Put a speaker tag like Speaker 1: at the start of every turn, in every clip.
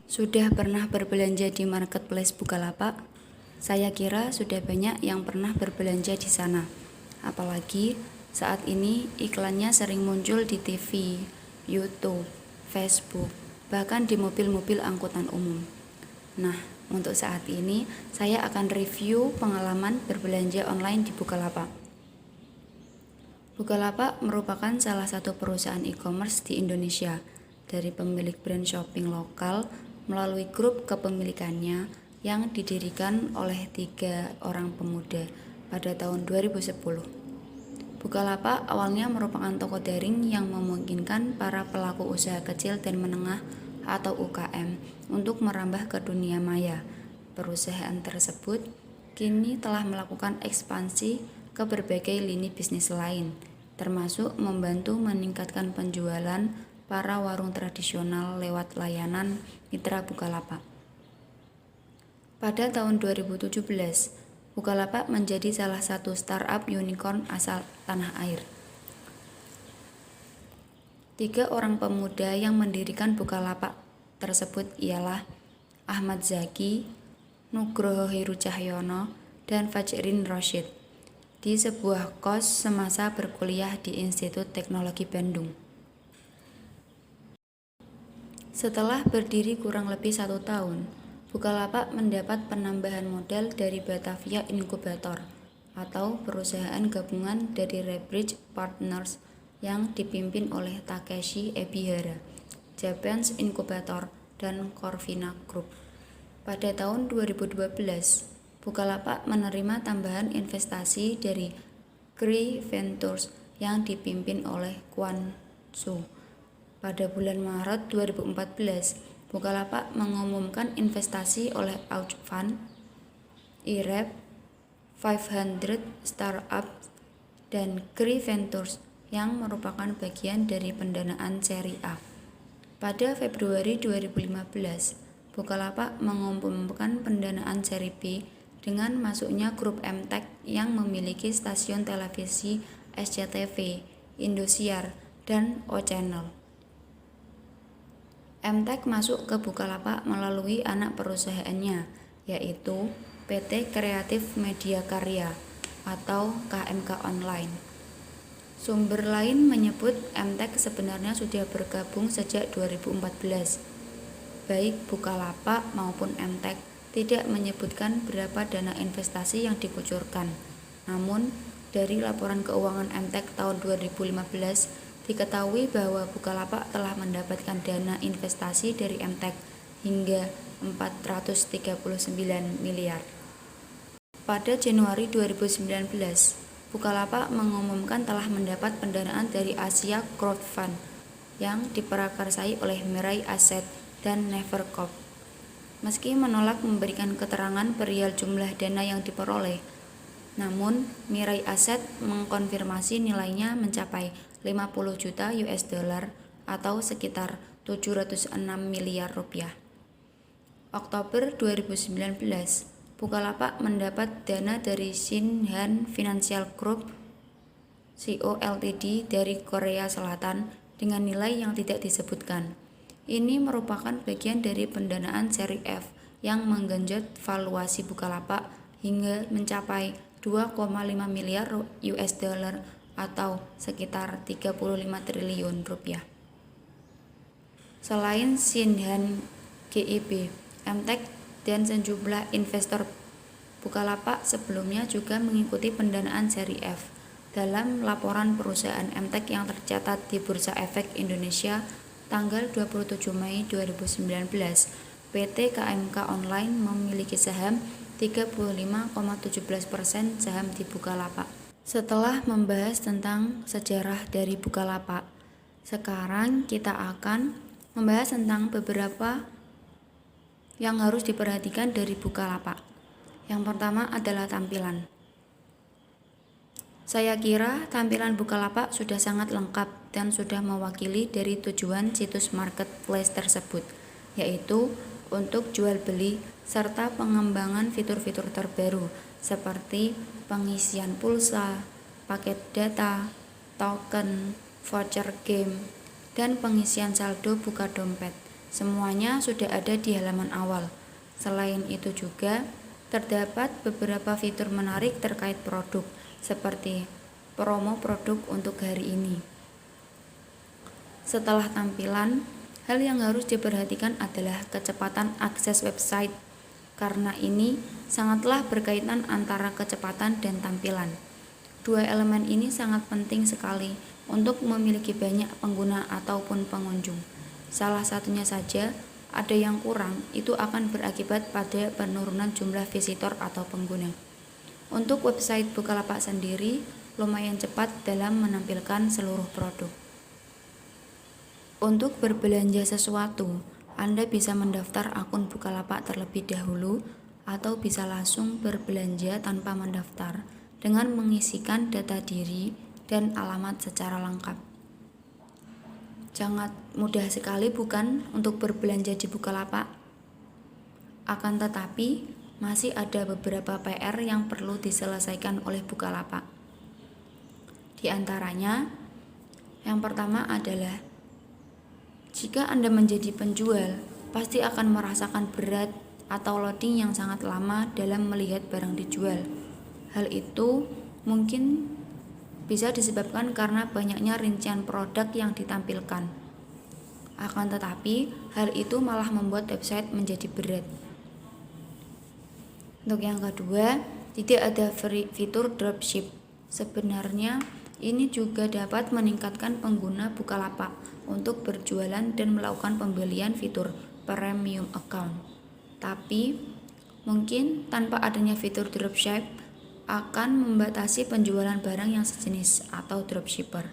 Speaker 1: Sudah pernah berbelanja di marketplace Bukalapak? Saya kira sudah banyak yang pernah berbelanja di sana. Apalagi saat ini iklannya sering muncul di TV, YouTube, Facebook, bahkan di mobil-mobil angkutan umum. Nah, untuk saat ini saya akan review pengalaman berbelanja online di Bukalapak. Bukalapak merupakan salah satu perusahaan e-commerce di Indonesia dari pemilik brand shopping lokal melalui grup kepemilikannya yang didirikan oleh 3 orang pemuda pada tahun 2010. Bukalapak awalnya merupakan toko daring yang memungkinkan para pelaku usaha kecil dan menengah atau UKM untuk merambah ke dunia maya. Perusahaan tersebut kini telah melakukan ekspansi ke berbagai lini bisnis lain, termasuk membantu meningkatkan penjualan para warung tradisional lewat layanan mitra Bukalapak. Pada tahun 2017, Bukalapak menjadi salah satu startup unicorn asal tanah air. 3 orang pemuda yang mendirikan Bukalapak tersebut ialah Ahmad Zaki, Nugroho Heru Cahyono, dan Fajrin Rosyid di sebuah kos semasa berkuliah di Institut Teknologi Bandung. Setelah berdiri kurang lebih 1 tahun, Bukalapak mendapat penambahan modal dari Batavia Incubator atau perusahaan gabungan dari Rebridge Partners yang dipimpin oleh Takeshi Ebihara, Japan's Incubator, dan Corvina Group. Pada tahun 2012, Bukalapak menerima tambahan investasi dari Cree Ventures yang dipimpin oleh Kwon Soo. Pada bulan Maret 2014, Bukalapak mengumumkan investasi oleh Ouch Fund, IREP, 500 Startups, dan Cree Ventures yang merupakan bagian dari pendanaan seri A. Pada Februari 2015, Bukalapak mengumumkan pendanaan seri B dengan masuknya grup MTech yang memiliki stasiun televisi SCTV, Indosiar, dan O-Channel. MTech masuk ke Bukalapak melalui anak perusahaannya, yaitu PT Kreatif Media Karya atau KMK Online. Sumber lain menyebut MTech sebenarnya sudah bergabung sejak 2014. Baik Bukalapak maupun MTech tidak menyebutkan berapa dana investasi yang dikucurkan. Namun, dari laporan keuangan MTech tahun 2015, diketahui bahwa Bukalapak telah mendapatkan dana investasi dari MTech hingga 439 miliar. Pada Januari 2019, Bukalapak mengumumkan telah mendapat pendanaan dari Asia Crowd Fund yang diprakarsai oleh Mirai Asset dan Never Corp. Meski menolak memberikan keterangan perihal jumlah dana yang diperoleh, namun Mirai Asset mengkonfirmasi nilainya mencapai 50 juta US dollar atau sekitar 706 miliar rupiah. Oktober 2019, Bukalapak mendapat dana dari Shinhan Financial Group Co Ltd dari Korea Selatan dengan nilai yang tidak disebutkan. Ini merupakan bagian dari pendanaan seri F yang menggenjot valuasi Bukalapak hingga mencapai 2,5 miliar US dollar atau sekitar 35 triliun rupiah. Selain Shinhan GIB, MTech dan sejumlah investor Bukalapak sebelumnya juga mengikuti pendanaan seri F. Dalam laporan perusahaan MTech yang tercatat di Bursa Efek Indonesia tanggal 27 Mei 2019, PT KMK Online memiliki saham 35,17% saham di Bukalapak. Setelah membahas tentang sejarah dari Bukalapak, sekarang kita akan membahas tentang beberapa yang harus diperhatikan dari Bukalapak. Yang pertama adalah tampilan. Saya kira tampilan Bukalapak sudah sangat lengkap dan sudah mewakili dari tujuan situs marketplace tersebut, yaitu untuk jual beli serta pengembangan fitur-fitur terbaru seperti pengisian pulsa, paket data, token, voucher game, dan pengisian saldo buka dompet, Semuanya sudah ada di halaman awal. Selain itu juga, terdapat beberapa fitur menarik terkait produk, seperti promo produk untuk hari ini. Setelah tampilan, hal yang harus diperhatikan adalah kecepatan akses website, karena ini sangatlah berkaitan antara kecepatan dan tampilan. Dua elemen ini sangat penting sekali untuk memiliki banyak pengguna ataupun pengunjung. Salah satunya saja ada yang kurang, itu akan berakibat pada penurunan jumlah visitor atau pengguna. Untuk website Bukalapak sendiri lumayan cepat dalam menampilkan seluruh produk. Untuk berbelanja sesuatu, Anda bisa mendaftar akun Bukalapak terlebih dahulu atau bisa langsung berbelanja tanpa mendaftar dengan mengisikan data diri dan alamat secara lengkap. Sangat mudah sekali bukan untuk berbelanja di Bukalapak? Akan tetapi, masih ada beberapa PR yang perlu diselesaikan oleh Bukalapak. Di antaranya, yang pertama adalah jika Anda menjadi penjual, pasti akan merasakan berat atau loading yang sangat lama dalam melihat barang dijual. Hal itu mungkin bisa disebabkan karena banyaknya rincian produk yang ditampilkan. Akan tetapi, hal itu malah membuat website menjadi berat. Untuk yang kedua, tidak ada fitur dropship. Sebenarnya, ini juga dapat meningkatkan pengguna Bukalapak untuk berjualan dan melakukan pembelian fitur premium account. Tapi, mungkin tanpa adanya fitur dropship, akan membatasi penjualan barang yang sejenis atau dropshipper.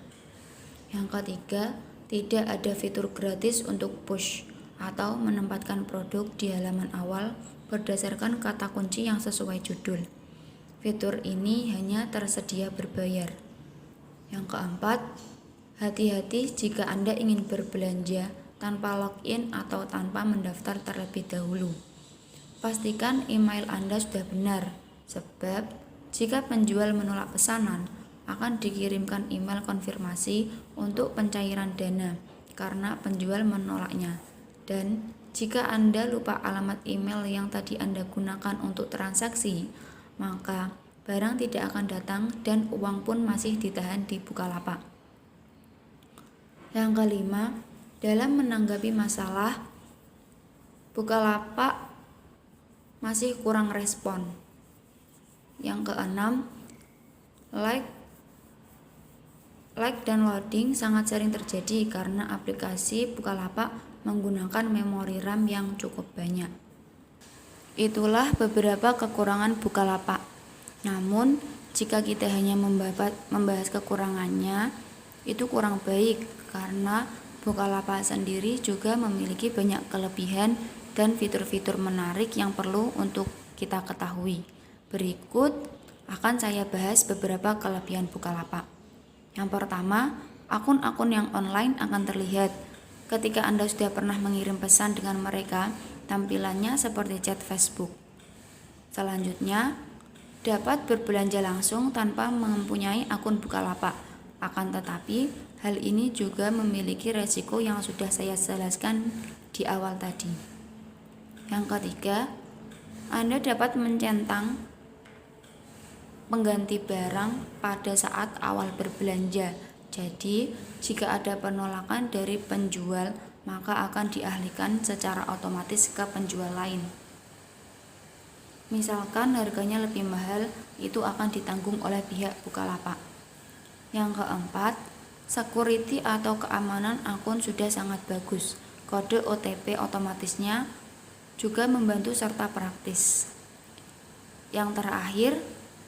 Speaker 1: Yang ketiga, tidak ada fitur gratis untuk push atau menempatkan produk di halaman awal berdasarkan kata kunci yang sesuai judul. Fitur ini hanya tersedia berbayar. Yang keempat, hati-hati jika Anda ingin berbelanja tanpa login atau tanpa mendaftar terlebih dahulu. Pastikan email Anda sudah benar, sebab jika penjual menolak pesanan, akan dikirimkan email konfirmasi untuk pencairan dana karena penjual menolaknya. Dan jika Anda lupa alamat email yang tadi Anda gunakan untuk transaksi, maka barang tidak akan datang dan uang pun masih ditahan di Bukalapak. Yang kelima, dalam menanggapi masalah, Bukalapak masih kurang respon. Yang keenam, like dan loading sangat sering terjadi karena aplikasi Bukalapak menggunakan memori RAM yang cukup banyak. Itulah beberapa kekurangan Bukalapak. Namun, jika kita hanya membahas kekurangannya, itu kurang baik karena Bukalapak sendiri juga memiliki banyak kelebihan dan fitur-fitur menarik yang perlu untuk kita ketahui. Berikut akan saya bahas beberapa kelebihan Bukalapak. Yang pertama, akun-akun yang online akan terlihat. Ketika Anda sudah pernah mengirim pesan dengan mereka, tampilannya seperti chat Facebook. Selanjutnya, dapat berbelanja langsung tanpa mempunyai akun Bukalapak. Akan tetapi, hal ini juga memiliki resiko yang sudah saya jelaskan di awal tadi. Yang ketiga, Anda dapat mencentang pengganti barang pada saat awal berbelanja. Jadi, jika ada penolakan dari penjual, maka akan dialihkan secara otomatis ke penjual lain. Misalkan harganya lebih mahal, itu akan ditanggung oleh pihak Bukalapak. Yang keempat, security atau keamanan akun sudah sangat bagus. Kode OTP otomatisnya juga membantu serta praktis. Yang terakhir,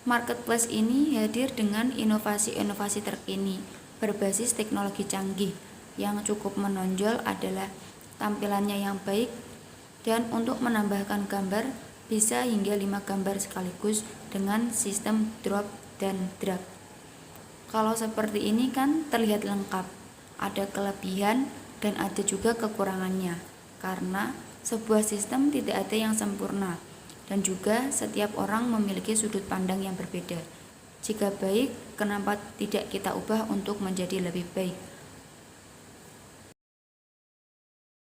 Speaker 1: marketplace ini hadir dengan inovasi-inovasi terkini berbasis teknologi canggih. Yang cukup menonjol adalah tampilannya yang baik, dan untuk menambahkan gambar bisa hingga 5 gambar sekaligus dengan sistem drop dan drag. Kalau seperti ini kan terlihat lengkap, ada kelebihan dan ada juga kekurangannya, karena sebuah sistem tidak ada yang sempurna. Dan juga setiap orang memiliki sudut pandang yang berbeda. Jika baik, kenapa tidak kita ubah untuk menjadi lebih baik?